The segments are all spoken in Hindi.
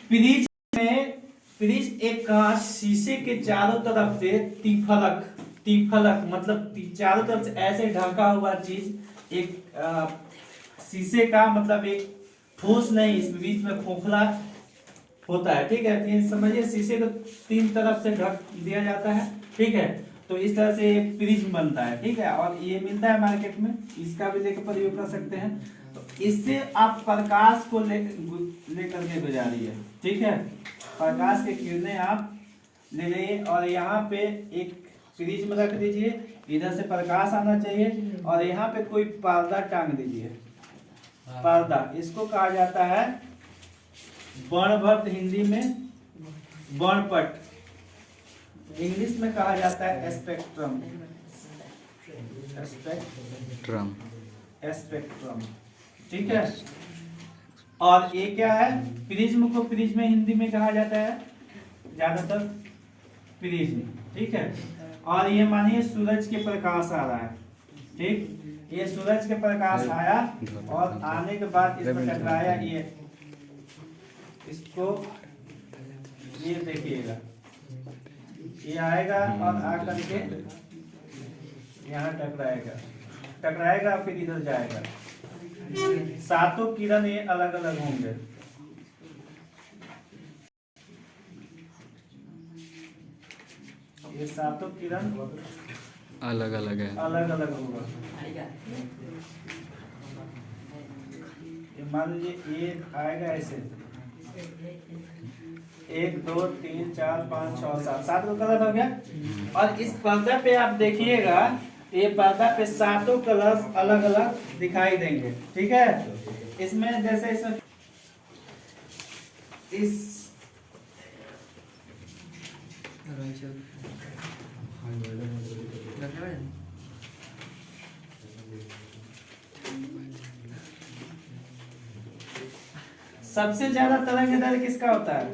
फ्रिज में फ्रिज एक कांच शीशे के चारों तरफ से तिफलक मतलब चारों तरफ से ऐसे ढका हुआ चीज एक शीशे का मतलब एक ठोस नहीं, इस बीच में खोखला होता है। ठीक है, तो समझिए शीशे को तीन तरफ से ढक दिया जाता है। ठीक है, तो इस तरह से एक प्रिज्म बनता है। ठीक है, और ये मिलता है मार्केट में, इसका भी लेकर प्रयोग कर सकते हैं। तो इससे आप प्रकाश को लेकर के गुजारिए। ठीक है, प्रकाश के किरणें आप ले लीजिए और यहाँ पे एक फ्रिज में रख दीजिए, इधर से प्रकाश आना चाहिए और यहाँ पे कोई पर्दा टांग दीजिए। पर्दा इसको कहा जाता है वर्णभट्ट, हिंदी में वर्णपट, इंग्लिश में कहा जाता है स्पेक्ट्रम। स्पेक्ट्रम ठीक है। और ये क्या है, प्रिज्म को प्रिज्म हिंदी में कहा जाता है ज्यादातर प्रिज्म। ठीक है, और ये मानिए सूरज के प्रकाश आ रहा है। ठीक, ये सूरज के प्रकाश आया और आने के बाद इसमें टकराया, ये इसको ये देखिएगा, ये आएगा और आकर के यहाँ टकराएगा फिर इधर जाएगा। सातों किरण ये अलग अलग होंगे। ये सातों किरण अलग अलग है, अलग अलग होगा। मान लीजिए ये आएगा ऐसे 1 2 3 4 5 6 7 7 को कलर हो गया। और इस पर्दा पे आप देखिएगा, ये पर्दा पे सातों कलर्स अलग अलग दिखाई देंगे। ठीक है, इसमें जैसे इसमें इस सबसे ज्यादा तरंगदैर्घ्य किसका होता है?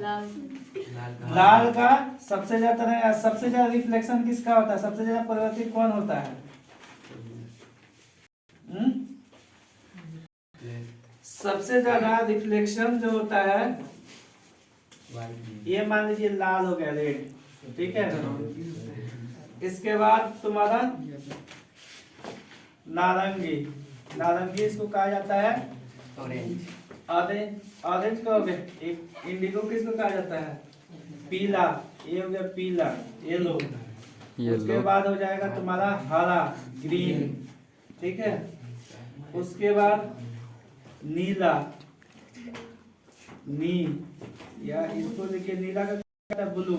लाल का सबसे ज्यादा सबसे ज्यादा रिफ्लेक्शन किसका होता है? सबसे ज्यादा परिवर्तित कौन होता है? सबसे ज्यादा रिफ्लेक्शन जो होता है ये मान लीजिए लाल हो गया, रेड। ठीक है, इसके बाद तुम्हारा नारंगी, नारंगी इसको कहा जाता है ऑरेंज। ऑरेंज का हो गया। एक इंडिगो किसको कहा जाता है? पीला, ये हो गया पीला, येलो। उसके बाद हो जाएगा तुम्हारा हरा, ग्रीन। ठीक है, उसके बाद नीला, या इसको देखिए नीला का ब्लू।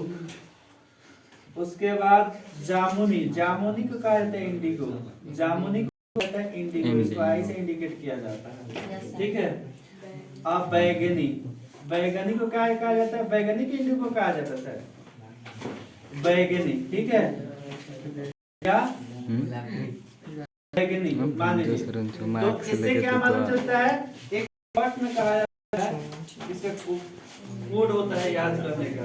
उसके बाद जामुनी, जामुनी को कहा जाता है इंडिगो, जामुनी को कहता है इंडिगो, इसको आई से इंडिकेट किया जाता है। ठीक है, अब बैगनी, बैगनी को क्या कहा जाता है? बैगनी के इंडिगो कहा जाता है बैगनी। ठीक है, क्या बैगनी मान लीजिए। तो इससे क्या मालूम चलता है? एक पार्ट में कहा जाता है, इसका कोड होता है याद करने का।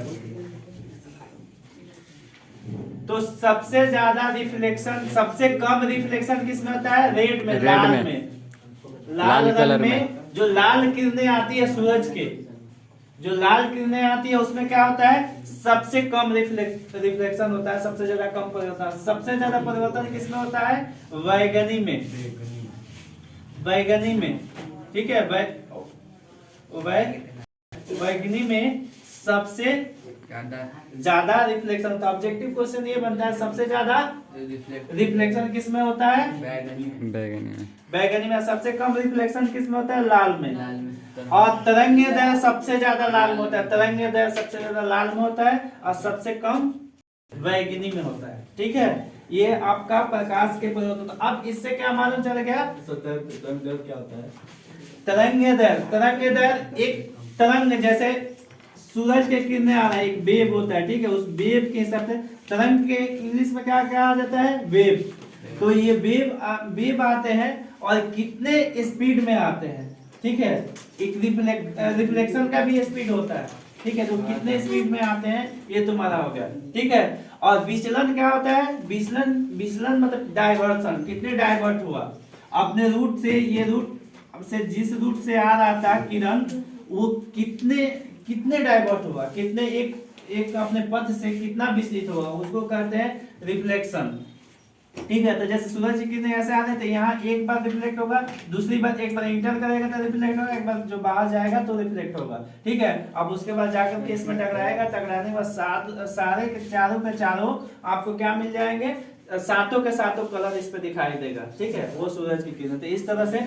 तो सबसे ज्यादा रिफ्लेक्शन, सबसे कम रिफ्लेक्शन किसमें होता है? रेड में, लाल में। लाल रंग में जो लाल किरणें आती है सूरज के, जो लाल किरणें आती है उसमें क्या होता है? सबसे कम रिफ्लेक्शन होता है, सबसे ज्यादा कम परिवर्तन। सबसे ज्यादा परिवर्तन किसमें होता है? बैगनी में, बैगनी में। ठीक है, बैगनी में सबसे ज्यादा रिफ्लेक्शन होता है। ऑब्जेक्टिव क्वेश्चन ये बनता है सबसे ज्यादा रिफ्लेक्शन किसमें होता है? बैगनी में। बैगनी में। सबसे कम रिफ्लेक्शन किसमें होता है? लाल में। और तरंगदैर्घ्य सबसे ज्यादा लाल में होता है, तरंगदैर्घ्य सबसे ज्यादा लाल में होता है और सबसे कम बैगनी में होता है। ठीक है, ये आपका प्रकाश के परिवर्तन। अब इससे क्या मालूम चल गया? तरंगदैर्घ्य क्या होता है? तरंगदैर्घ्य एक तरंग, जैसे सूरज के किरणें आ रहा है, एक वेव होता है। ठीक है, उस वेव के हिसाब से तरंग के इंग्लिश में क्या क्या आ जाता है? वेव। तो ये वेव आते हैं और कितने स्पीड में आते हैं? ठीक है, एक रिफ्लेक्शन का भी स्पीड होता है। ठीक है, तो कितने स्पीड में आते हैं ये तुम्हारा हो गया। ठीक है, और विचलन क्या होता है? विचलन मतलब डाइवर्सन, कितने डाइवर्ट हुआ अपने रूट से। ये रूट से जिस रूट से आ रहा था किरण, वो कितने डाइवर्ट हुआ, कितने एक अपने पथ से कितना विचलित हुआ, उसको कहते हैं रिफ्लेक्शन। ठीक है, तो जैसे सूरज की किरणें ऐसे आते हैं तो यहाँ एक बार रिफ्लेक्ट होगा, दूसरी बार एक बार इंटर करेगा तो रिफ्लेक्ट होगा, एक बार जो बाहर जाएगा तो रिफ्लेक्ट होगा। ठीक है, अब उसके बाद जाकर के इसमें टकराएगा, टकराने के बाद सारे के चारों आपको क्या मिल जाएंगे, सातों के सातों कलर इस पे दिखाई देगा। ठीक है, वो सूरज की किरण। तो इस तरह से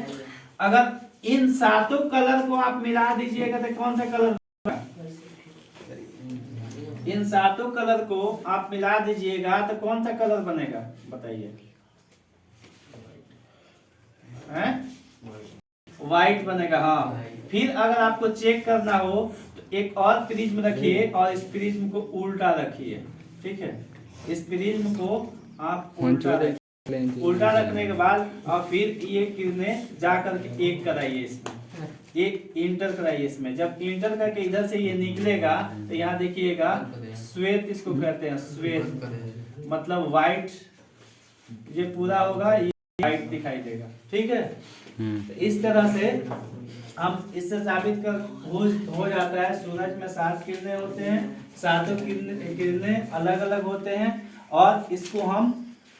अगर इन सातों कलर को आप मिला दीजिएगा तो कौन सा कलर, इन सातों कलर को आप मिला दीजिएगा तो कौन सा कलर बनेगा बताइए, व्हाइट बनेगा। हाँ, फिर अगर आपको चेक करना हो तो एक और प्रिज्म रखिए और इस प्रिज्म को उल्टा रखिए। ठीक है, इस प्रिज्म को आप उल्टा रखने के बाद और फिर ये किरणें जाकर के एक कराइए इसमें, एक इंटर कराइए इसमें। जब इंटर करके इधर से ये निकलेगा तो यहाँ देखिएगा श्वेत, इसको कहते हैं श्वेत, मतलब व्हाइट, ये पूरा होगा, ये व्हाइट दिखाई देगा। ठीक है, तो इस तरह से हम इससे साबित कर हो जाता है सूरज में 7 किरणें होते हैं, सातों किरणें अलग अलग होते हैं और इसको हम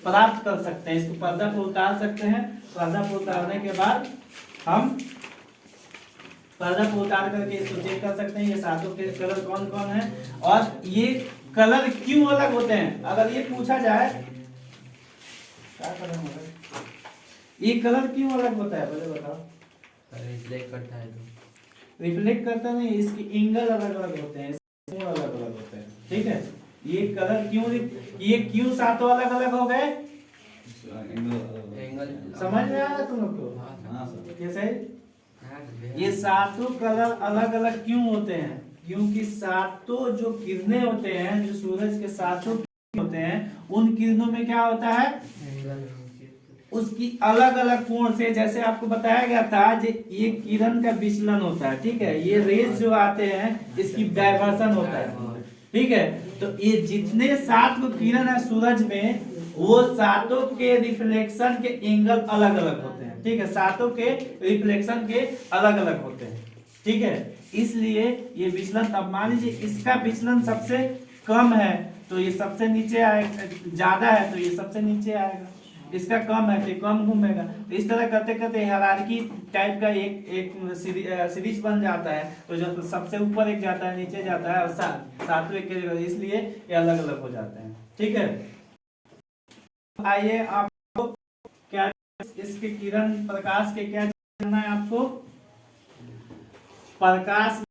प्राप्त कर सकते हैं, इसको पर्दा पर उतार सकते हैं। पर्दा पर उतारने के बाद हम पर्दा पर उतार करके इसको चेक कर सकते हैं ये सातों के कलर कौन कौन है और ये कलर क्यों अलग होते हैं। अगर ये पूछा जाए क्या कलर होता है, ये कलर क्यों अलग होता है पहले बताओ। रिफ्लेक्ट करता है तो रिफ्लेक्ट करता नहीं, इसके एंगल अलग अलग होते हैं, इसके अलग अलग होते हैं। ठीक है, ये कलर क्यों, ये क्यों सातों अलग अलग हो गए, एंगल समझ में आ रहा तुम लोग को कैसे। ये सातों कलर अलग अलग क्यों होते हैं, क्योंकि सातों जो किरणें होते हैं, जो सूरज के सातों होते हैं, उन किरणों में क्या होता है, उसकी अलग अलग कोण से, जैसे आपको बताया गया था ये किरण का विचलन होता है। ठीक है, ये रेज जो आते हैं इसकी डाइवर्सन होता है। ठीक है, तो ये जितने 7 किरण है सूरज में, वो सातों के रिफ्लेक्शन के एंगल अलग अलग होते हैं। ठीक है, सातों के रिफ्लेक्शन के अलग अलग होते हैं। ठीक है, इसलिए ये विचलन, अब मान लीजिए इसका विचलन सबसे कम है तो ये सबसे नीचे आएगा, ज्यादा है तो ये सबसे नीचे आएगा, इसका कम है तो कम घूमेगा। तो इस तरह करते करते हायरार्की टाइप का एक सीरीज बन जाता है। तो जो सबसे ऊपर एक जाता है, नीचे जाता है और सातवें के, इसलिए ये अलग अलग हो जाते हैं। ठीक है, आइए आपको क्या इसके किरण प्रकाश के क्या जानना है आपको। प्रकाश